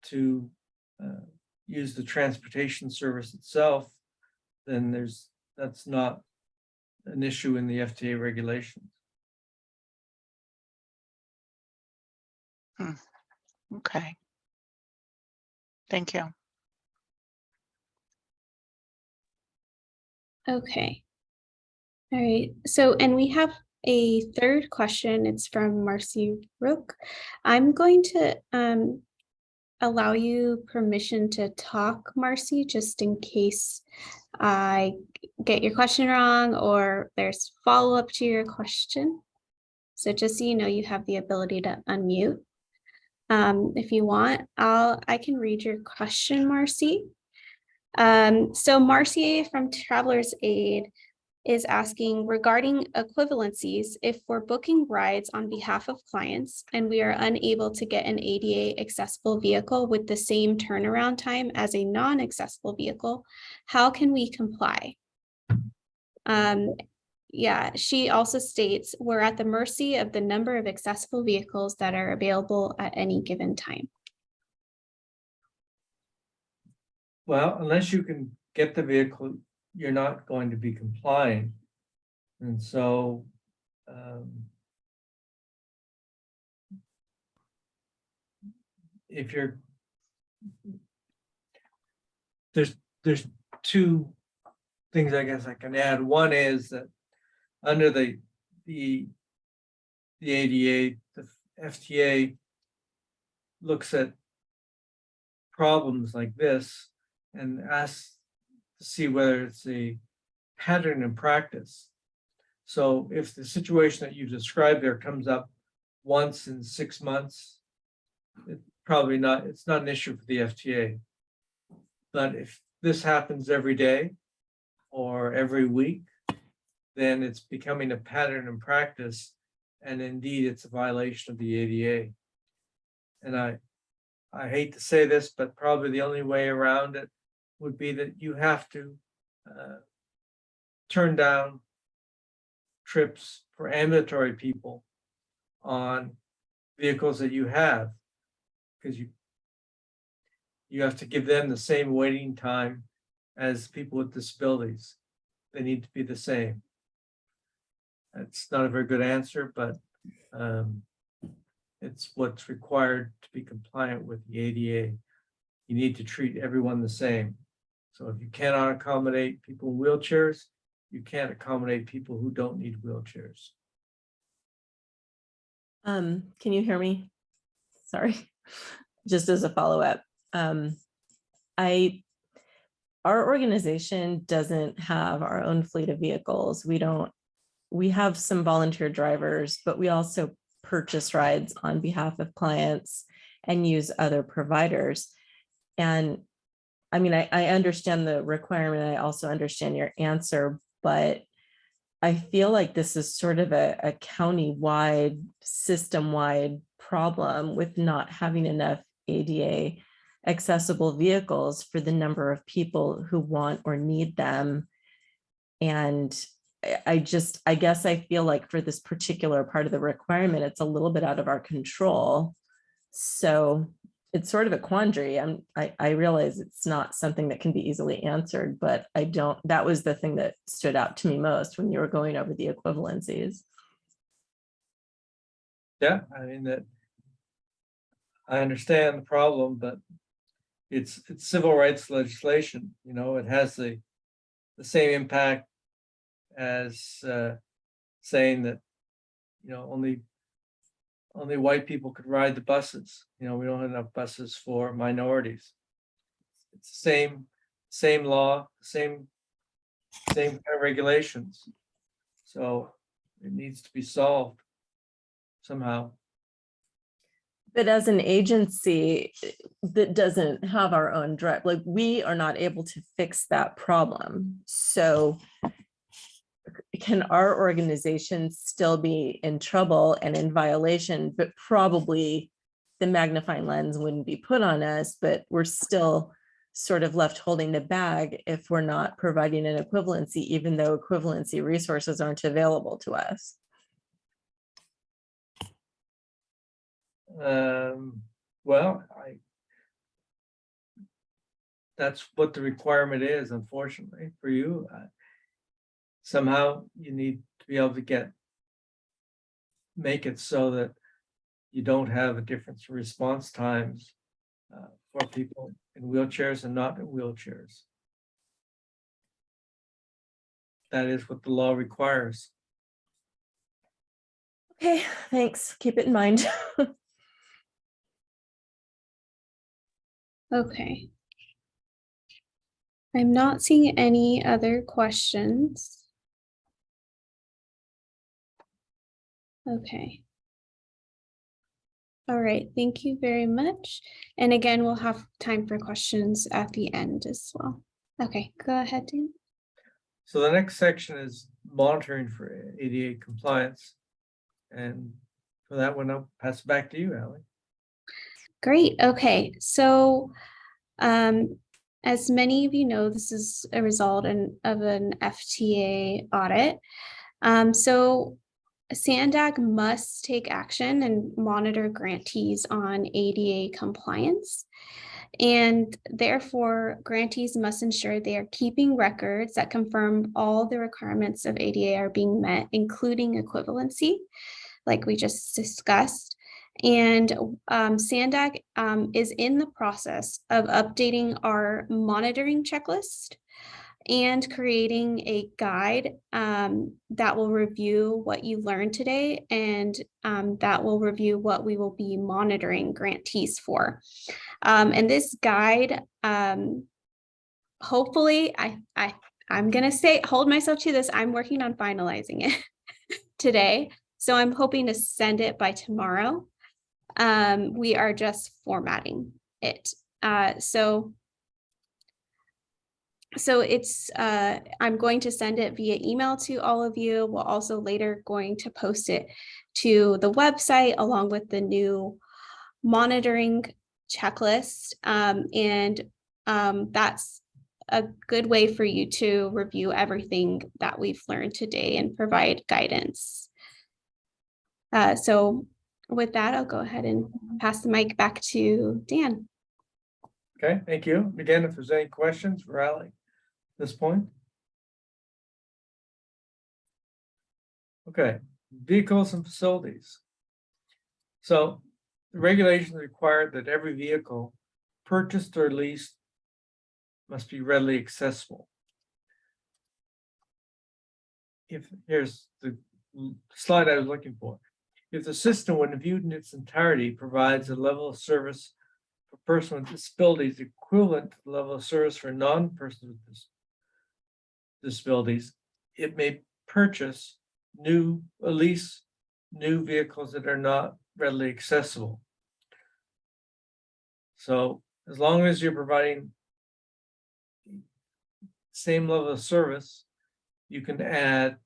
Speaker 2: to use the transportation service itself, then that's not an issue in the FTA regulations.
Speaker 4: Okay. Thank you.
Speaker 1: Okay. All right. So, and we have a third question. It's from Marcy Rook. I'm going to allow you permission to talk, Marcy, just in case I get your question wrong or there's follow-up to your question. So just so you know, you have the ability to unmute. If you want, I can read your question, Marcy. So Marcy from Traveler's Aid is asking regarding equivalencies, if we're booking rides on behalf of clients and we are unable to get an ADA accessible vehicle with the same turnaround time as a non-accessible vehicle, how can we comply? Yeah, she also states we're at the mercy of the number of accessible vehicles that are available at any given time.
Speaker 2: Well, unless you can get the vehicle, you're not going to be complying. And so if you're, there's two things I guess I can add. One is that under the ADA, the FTA looks at problems like this and asks to see whether it's a pattern in practice. So if the situation that you described there comes up once in 6 months, it's not an issue for the FTA. But if this happens every day or every week, then it's becoming a pattern in practice, and indeed it's a violation of the ADA. And I hate to say this, but probably the only way around it would be that you have to turn down trips for ambulatory people on vehicles that you have, because you have to give them the same waiting time as people with disabilities. They need to be the same. That's not a very good answer, but it's what's required to be compliant with the ADA. You need to treat everyone the same. So if you cannot accommodate people in wheelchairs, you can't accommodate people who don't need wheelchairs.
Speaker 5: Can you hear me? Sorry, just as a follow-up. Our organization doesn't have our own fleet of vehicles. We have some volunteer drivers, but we also purchase rides on behalf of clients and use other providers. And I mean, I understand the requirement. I also understand your answer, but I feel like this is sort of a county-wide, system-wide problem with not having enough ADA accessible vehicles for the number of people who want or need them. And I guess I feel like for this particular part of the requirement, it's a little bit out of our control. So it's sort of a quandary. I realize it's not something that can be easily answered, but that was the thing that stood out to me most when you were going over the equivalencies.
Speaker 2: Yeah, I mean, that I understand the problem, but it's civil rights legislation. You know, it has the same impact as saying that, you know, only white people could ride the buses. You know, we don't have enough buses for minorities. It's the same law, same kind of regulations. So it needs to be solved somehow.
Speaker 5: But as an agency that doesn't have our own drive, like we are not able to fix that problem. So can our organization still be in trouble and in violation, but probably the magnifying lens wouldn't be put on us, but we're still sort of left holding the bag if we're not providing an equivalency, even though equivalency resources aren't available to us?
Speaker 2: Well, that's what the requirement is, unfortunately, for you. Somehow you need to be able to make it so that you don't have a difference in response times for people in wheelchairs and not in wheelchairs. That is what the law requires.
Speaker 5: Okay, thanks. Keep it in mind.
Speaker 1: Okay. I'm not seeing any other questions. Okay. All right, thank you very much. And again, we'll have time for questions at the end as well. Okay, go ahead, Dan.
Speaker 2: So the next section is monitoring for ADA compliance. And for that one, I'll pass it back to you, Ally.
Speaker 1: Great. Okay. So as many of you know, this is a result of an FTA audit. So SANDAG must take action and monitor grantees on ADA compliance. And therefore, grantees must ensure they are keeping records that confirm all the requirements of ADA are being met, including equivalency, like we just discussed. And SANDAG is in the process of updating our monitoring checklist and creating a guide that will review what you learned today, and that will review what we will be monitoring grantees for. And this guide, hopefully, I'm gonna say, hold myself to this, I'm working on finalizing it today. So I'm hoping to send it by tomorrow. We are just formatting it. So it's, I'm going to send it via email to all of you. We're also later going to post it to the website along with the new monitoring checklist. That's a good way for you to review everything that we've learned today and provide guidance. So with that, I'll go ahead and pass the mic back to Dan.
Speaker 2: Okay, thank you. Again, if there's any questions for Ally at this point. Okay, vehicles and facilities. So the regulations require that every vehicle purchased or leased must be readily accessible. Here's the slide I was looking for. If the system, when viewed in its entirety, provides a level of service for persons with disabilities equivalent to the level of service for non-persons with disabilities, it may purchase lease new vehicles that are not readily accessible. So as long as you're providing same level of service, you can add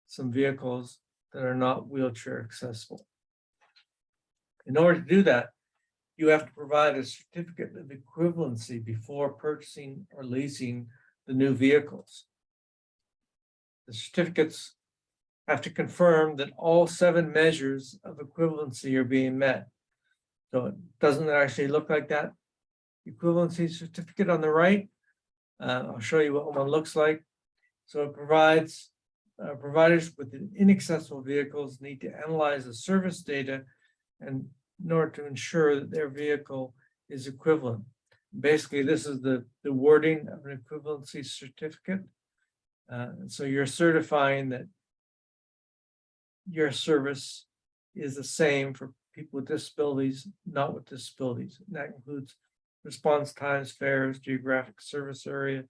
Speaker 2: some vehicles that are not wheelchair accessible. In order to do that, you have to provide a certificate of equivalency before purchasing or leasing the new vehicles. The certificates have to confirm that all 7 measures of equivalency are being met. So it doesn't actually look like that equivalency certificate on the right. I'll show you what one looks like. So it provides providers with inaccessible vehicles need to analyze the service data and in order to ensure that their vehicle is equivalent. Basically, this is the wording of an equivalency certificate. So you're certifying that your service is the same for people with disabilities, not with disabilities. And that includes response times, fares, geographic service area,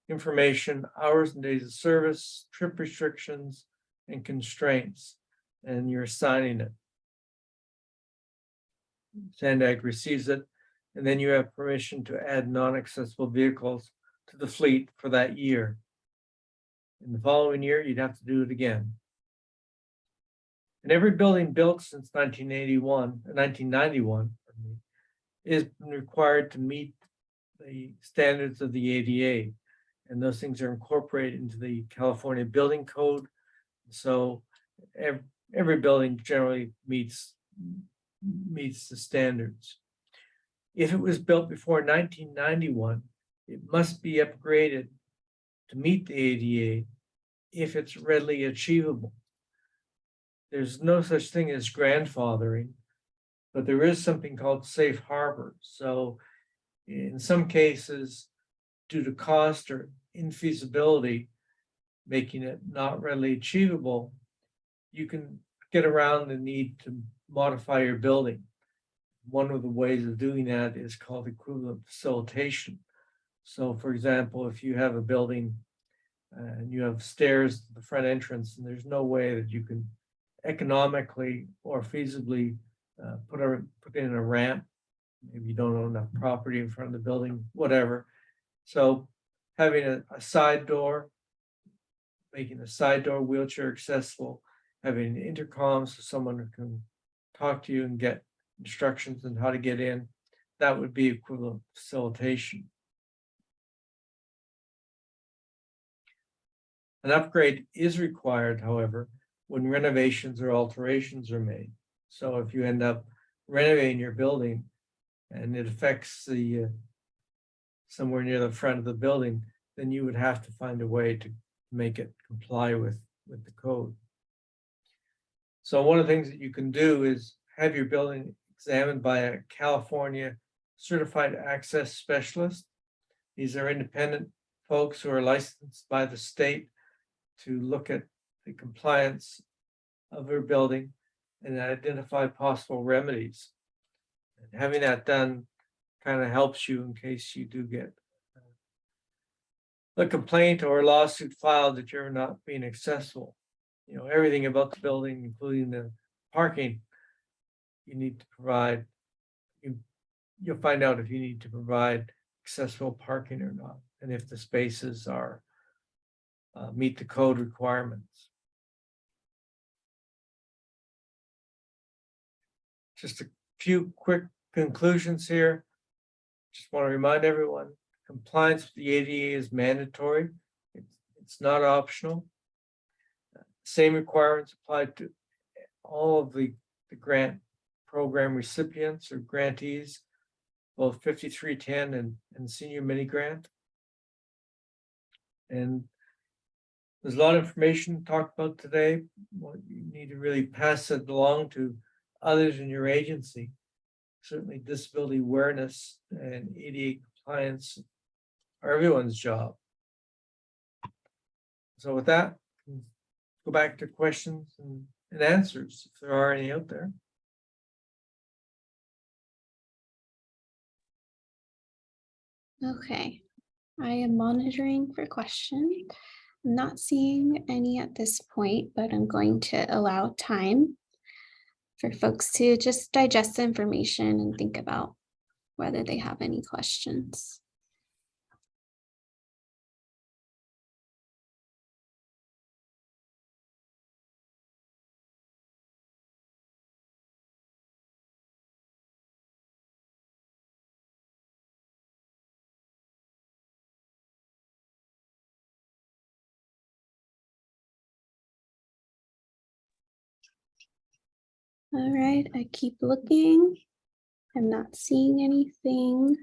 Speaker 2: information, hours and days of service, trip restrictions, and constraints, and you're signing it. SANDAG receives it, and then you have permission to add non-accessible vehicles to the fleet for that year. In the following year, you'd have to do it again. And every building built since 1991 is required to meet the standards of the ADA. And those things are incorporated into the California Building Code. So every building generally meets the standards. If it was built before 1991, it must be upgraded to meet the ADA if it's readily achievable. There's no such thing as grandfathering, but there is something called safe harbor. So in some cases, due to cost or infeasibility, making it not readily achievable, you can get around the need to modify your building. One of the ways of doing that is called equivalent facilitation. So for example, if you have a building and you have stairs to the front entrance, and there's no way that you can economically or feasibly put in a ramp, maybe you don't own enough property in front of the building, whatever. So having a side door making the side door wheelchair accessible, having intercoms so someone who can talk to you and get instructions on how to get in. That would be equivalent facilitation. An upgrade is required, however, when renovations or alterations are made. So if you end up renovating your building and it affects the somewhere near the front of the building, then you would have to find a way to make it comply with the code. So one of the things that you can do is have your building examined by a California certified access specialist. These are independent folks who are licensed by the state to look at the compliance of your building and identify possible remedies. And having that done kind of helps you in case you do get a complaint or a lawsuit filed that you're not being accessible. You know, everything about the building, including the parking, you need to provide. You'll find out if you need to provide accessible parking or not, and if the spaces are meet the code requirements. Just a few quick conclusions here. Just want to remind everyone, compliance with the ADA is mandatory. It's not optional. Same requirements apply to all of the grant program recipients or grantees, both 5310 and senior mini grant. And there's a lot of information talked about today. You need to really pass it along to others in your agency. Certainly disability awareness and ADA compliance are everyone's job. So with that, go back to questions and answers, if there are any out there.
Speaker 1: Okay, I am monitoring for questions. I'm not seeing any at this point, but I'm going to allow time for folks to just digest the information and think about whether they have any questions. All right, I keep looking. I'm not seeing anything.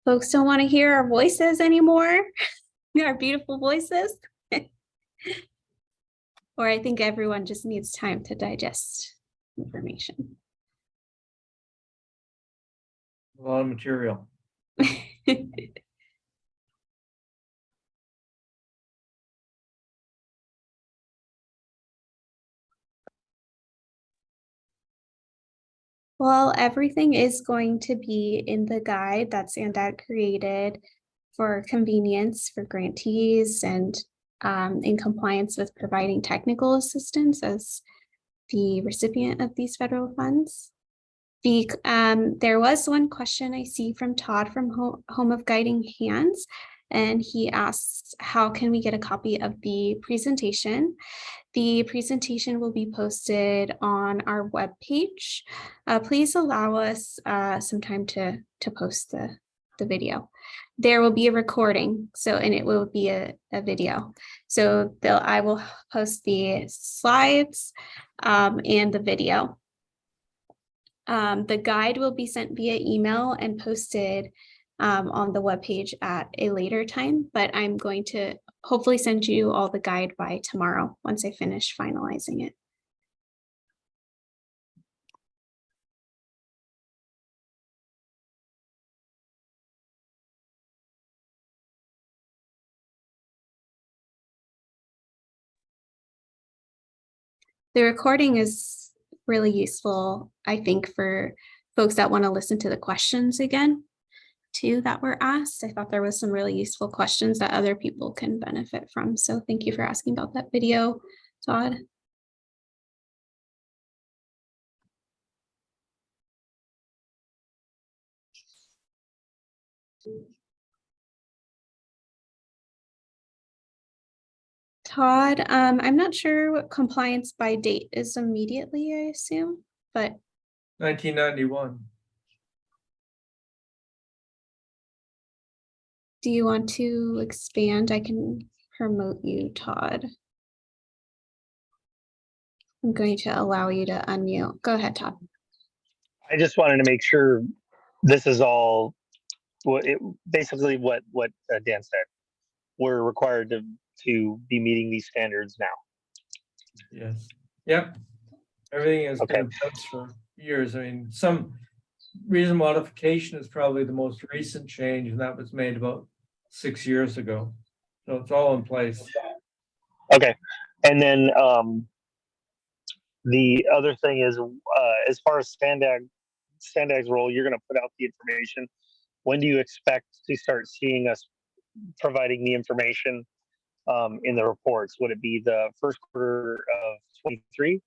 Speaker 1: Folks don't want to hear our voices anymore, our beautiful voices. Or I think everyone just needs time to digest information.
Speaker 2: A lot of material. Well, everything is going to be in the guide that Sandag created for convenience for grantees and in compliance with providing technical assistance as the recipient of these federal funds. There was one question I see from Todd from Home of Guiding Hands, and he asks, how can we get a copy of the presentation? The presentation will be posted on our webpage. Please allow us some time to post the video. There will be a recording, and it will be a video. So I will post the slides and the video. The guide will be sent via email and posted on the webpage at a later time, but I'm going to hopefully send you all the guide by tomorrow once I finish finalizing it. The recording is really useful, I think, for folks that want to listen to the questions again, too, that were asked. I thought there was some really useful questions that other people can benefit from. So thank you for asking about that video, Todd.
Speaker 1: Todd, I'm not sure what compliance by date is immediately, I assume, but
Speaker 2: 1991.
Speaker 1: do you want to expand? I can promote you, Todd. I'm going to allow you to unmute. Go ahead, Todd.
Speaker 3: I just wanted to make sure this is all basically what Dan said. We're required to be meeting these standards now.
Speaker 2: Yes. Yep. Everything has
Speaker 3: Okay.
Speaker 2: been in place for years. I mean, some reason modification is probably the most recent change, and that was made about 6 years ago. So it's all in place.
Speaker 3: Okay, and then the other thing is, as far as Standag's role, you're going to put out the information. When do you expect to start seeing us providing the information in the reports? Would it be the first quarter of 23?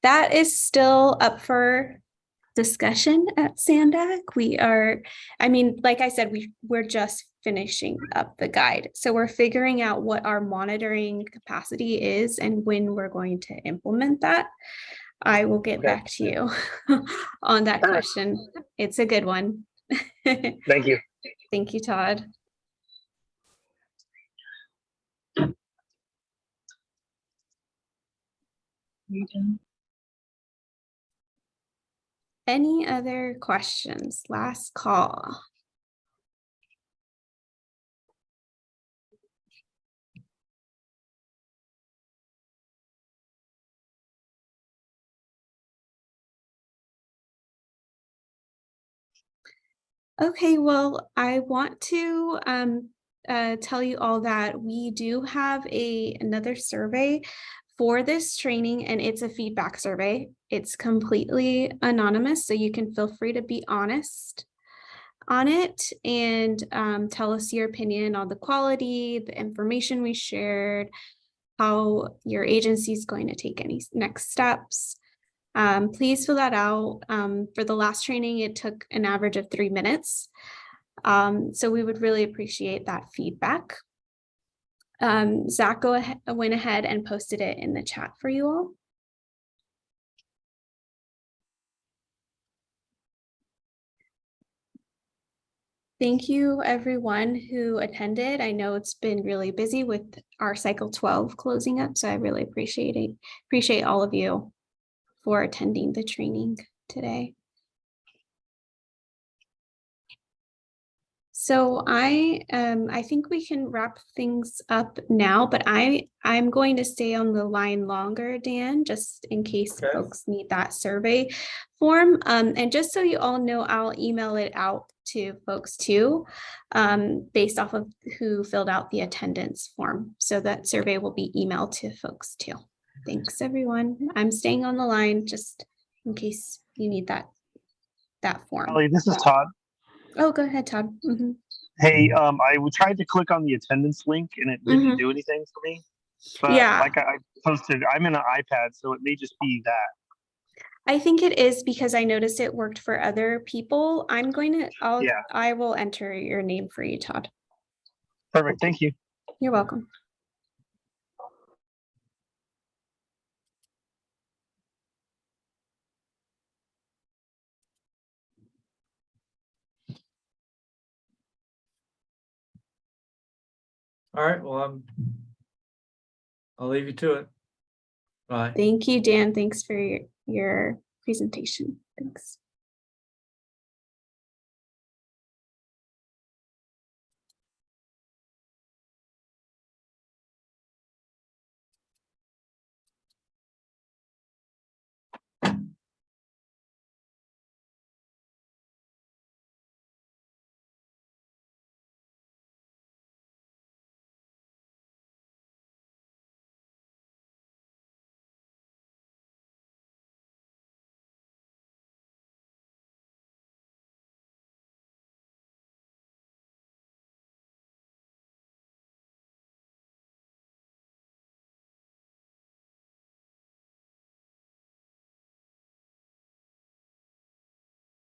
Speaker 1: That is still up for discussion at Sandag. I mean, like I said, we're just finishing up the guide. So we're figuring out what our monitoring capacity is and when we're going to implement that. I will get back to you on that question. It's a good one.
Speaker 3: Thank you.
Speaker 1: Thank you, Todd. Any other questions? Last call. Okay, well, I want to tell you all that we do have another survey for this training, and it's a feedback survey. It's completely anonymous, so you can feel free to be honest on it and tell us your opinion on the quality, the information we shared, how your agency is going to take any next steps. Please fill that out. For the last training, it took an average of 3 minutes. So we would really appreciate that feedback. Zach went ahead and posted it in the chat for you all. Thank you, everyone who attended. I know it's been really busy with our cycle 12 closing up, so I really appreciate all of you for attending the training today. So I think we can wrap things up now, but I'm going to stay on the line longer, Dan, just in case folks need that survey form. And just so you all know, I'll email it out to folks too, based off of who filled out the attendance form. So that survey will be emailed to folks too. Thanks, everyone. I'm staying on the line just in case you need that form.
Speaker 3: Holly, this is Todd.
Speaker 1: Oh, go ahead, Todd. Mm-hmm.
Speaker 3: Hey, I tried to click on the attendance link and it didn't do anything for me. But
Speaker 1: yeah,
Speaker 3: like I posted, I'm in an iPad, so it may just be that.
Speaker 1: I think it is because I noticed it worked for other people. I will enter your name for you, Todd.
Speaker 3: Perfect. Thank you.
Speaker 1: You're welcome.
Speaker 2: All right. Well, I'll leave you to it. Bye.
Speaker 1: Thank you, Dan. Thanks for your presentation. Thanks.